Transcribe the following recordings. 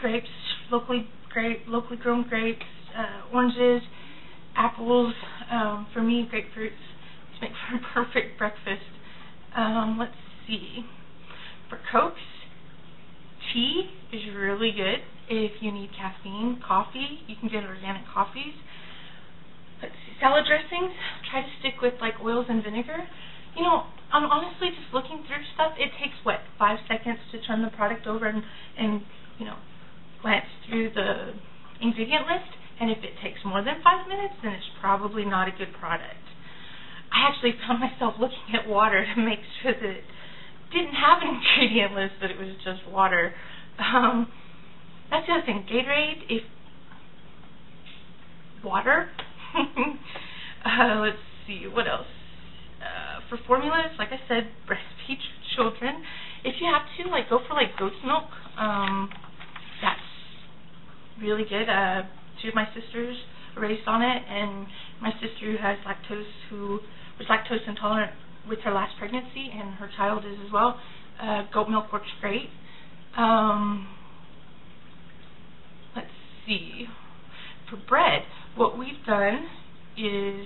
grapes, locally grown grapes, oranges, apples. For me, grapefruits make for a perfect breakfast. Let's see. For Cokes, tea is really good if you need caffeine. Coffee, you can get organic coffees. Let's see. Salad dressings, try to stick with like oils and vinegar. You know, I'm honestly just looking through stuff. It takes, 5 seconds to turn the product over and you know, glance through the ingredient list. And if it takes more than 5 minutes, then it's probably not a good product. I actually found myself looking at water to make sure that it didn't have an ingredient list, that it was just water. That's the other thing. Gatorade, if water. Let's see, what else? For formulas, like I said, breastfeed children. If you have to, go for goat's milk. That's really good. 2 of my sisters are raised on it, and my sister who was lactose intolerant with her last pregnancy, and her child is as well. Goat milk works great. Let's see. For bread, what we've done is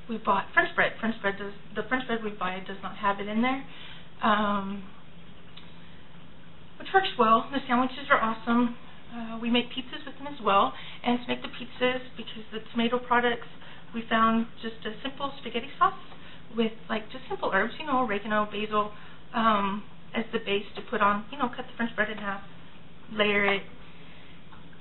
we bought French bread. The French bread we buy does not have it in there, which works well. The sandwiches are awesome. We make pizzas with them as well, and to make the pizzas, because the tomato products, we found just a simple spaghetti sauce with just simple herbs, oregano, basil, as the base to put on. Cut the French bread in half, layer it.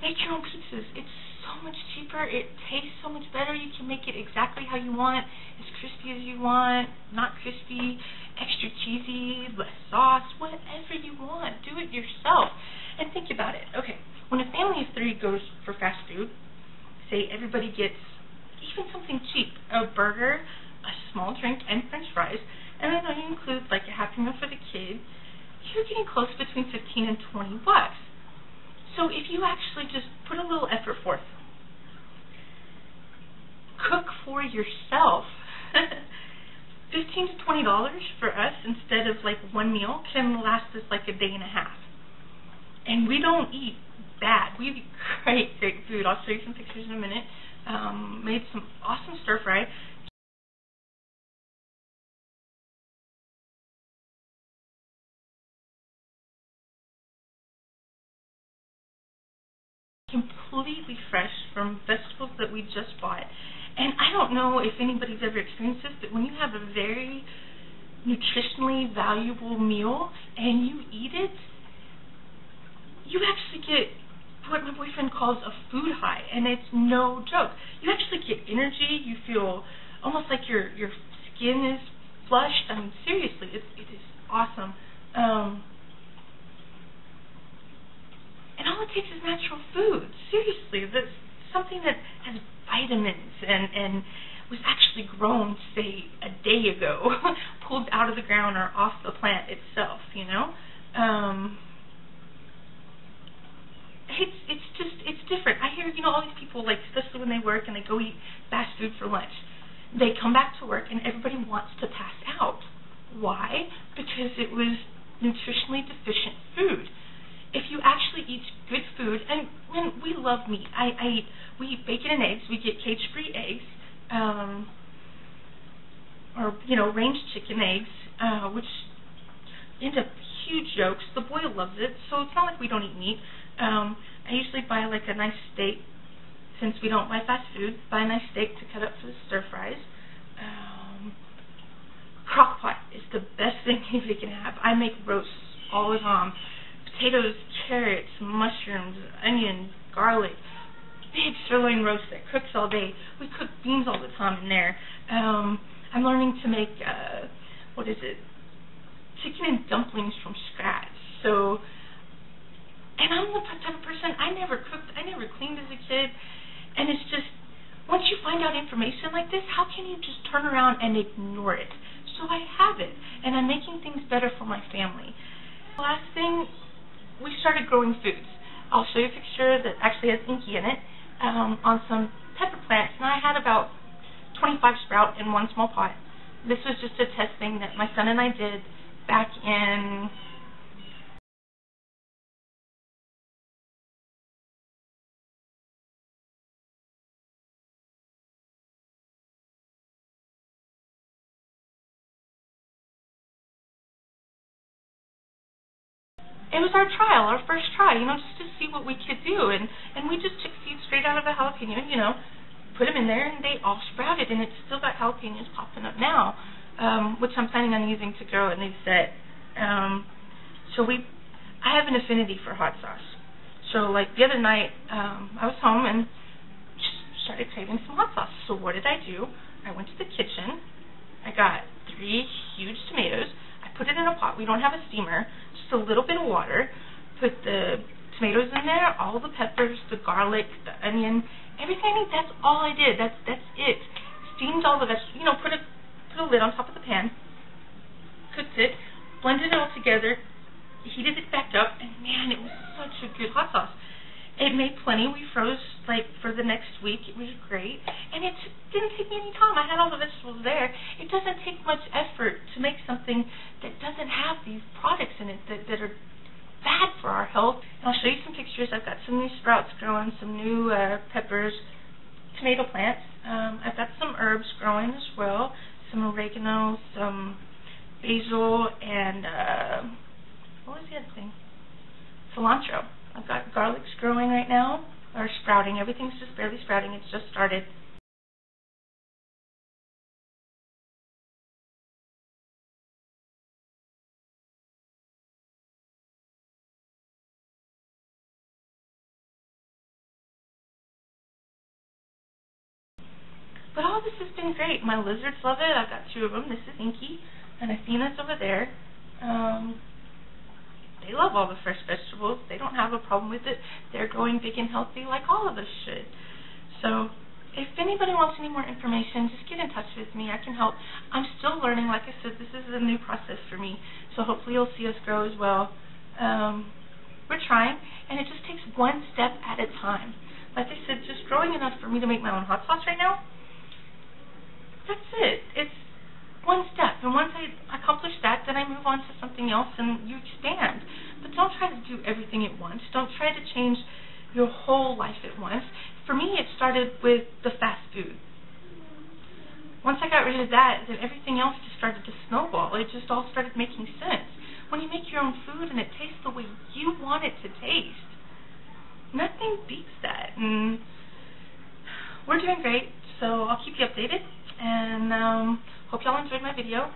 Make your own pizzas. It's so much cheaper. It tastes so much better. You can make it exactly how you want, as crispy as you want, not crispy, extra cheesy, less sauce, whatever you want. Do it yourself. And think about it. Okay, when a family of 3 goes for fast food, say everybody gets even something cheap, a burger, a small drink, and French fries, and then you include a Happy Meal for the kid, you're getting close between $15 and $20. So if you actually just put a little effort forth, cook for yourself, $15 to $20 for us instead of one meal can last us a day and a half. And we don't eat bad. We eat great food. I'll show you some pictures in a minute. Made some awesome stir fry. Completely fresh from vegetables that we just bought. And I don't know if anybody's ever experienced this, but when you have a very nutritionally valuable meal and you eat it, you actually get what my boyfriend calls a food high, and it's no joke. You actually get energy. You feel almost like your skin is flushed. I mean, seriously, it is awesome. And all it takes is natural food. Seriously, that's something that has vitamins and was actually grown, say, a day ago, pulled out of the ground or off the plant itself, It's different. I hear, all these people, especially when they work and they go eat fast food for lunch, they come back to work and everybody wants to pass out. Why? Because it was nutritionally deficient food. If you actually eat good food, and we love meat. We eat bacon and eggs. We get cage-free eggs, or range chicken eggs, which end up huge yolks. The boy loves it, so it's not like we don't eat meat. I usually buy a nice steak, since we don't buy fast food. Buy a nice steak to cut up for the stir fries. Crock pot is the best thing you can have. I make roasts all the time. Potatoes, carrots, mushrooms, onions, garlic. Big sirloin roast that cooks all day. We cook beans all the time in there. I'm learning to make, chicken and dumplings from scratch. So, and I'm the type of person, I never cooked, I never cleaned as a kid. And it's just, once you find out information like this, how can you just turn around and ignore it? So I have it, and I'm making things better for my family. The last thing, we started growing foods. I'll show you a picture that actually has Inky in it, on some pepper plants, and I had about 25 sprout in one small pot. This was just a test thing that my son and I did back in it was our trial, our first try, just to see what we could do. And we just took seeds straight out of a jalapeno, put them in there, and they all sprouted, and it's still got jalapenos popping up now, which I'm planning on using to grow a new set. I have an affinity for hot sauce. So, like, the other night, I was home and just started craving some hot sauce. So what did I do? I went to the kitchen. I got 3 huge tomatoes. I put it in a pot. We don't have a steamer. Just a little bit of water. Put the tomatoes in there, all the peppers, the garlic, the onion, everything I need. That's all I did. That's it. Steamed all the vegetables. Put a lid on top of the pan. Cooked it. Blended it all together. Heated it back up, and man, it was such a good hot sauce. It made plenty. We froze for the next week. It was great, and it didn't take me any time. I had all the vegetables there. It doesn't take much effort to make something that doesn't have these products in it that are bad for our health. And I'll show you some pictures. I've got some new sprouts growing, some new peppers, tomato plants. I've got some herbs growing as well, some oregano, some basil, and what was the other thing? Cilantro. I've got garlics growing right now, or sprouting. Everything's just barely sprouting. It's just started. But all this has been great. My lizards love it. I've got 2 of them. This is Inky, and Athena's over there. They love all the fresh vegetables. They don't have a problem with it. They're growing big and healthy like all of us should. So if anybody wants any more information, just get in touch with me. I can help. I'm still learning. Like I said, this is a new process for me. So hopefully you'll see us grow as well. We're trying, and it just takes one step at a time. Like I said, just growing enough for me to make my own hot sauce right now, that's it. It's one step, and once I accomplish that, then I move on to something else, and you expand. But don't try to do everything at once. Don't try to change your whole life at once. For me, it started with the fast food. Once I got rid of that, then everything else just started to snowball. It just all started making sense. When you make your own food and it tastes the way you want it to taste, nothing beats that. And we're doing great, so I'll keep you updated. And hope y'all enjoyed my video.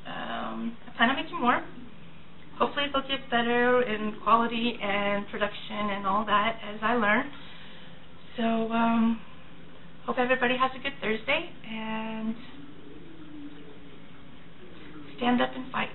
I plan on making more. Hopefully they'll get better in quality and production and all that as I learn. So hope everybody has a good Thursday, and stand up and fight.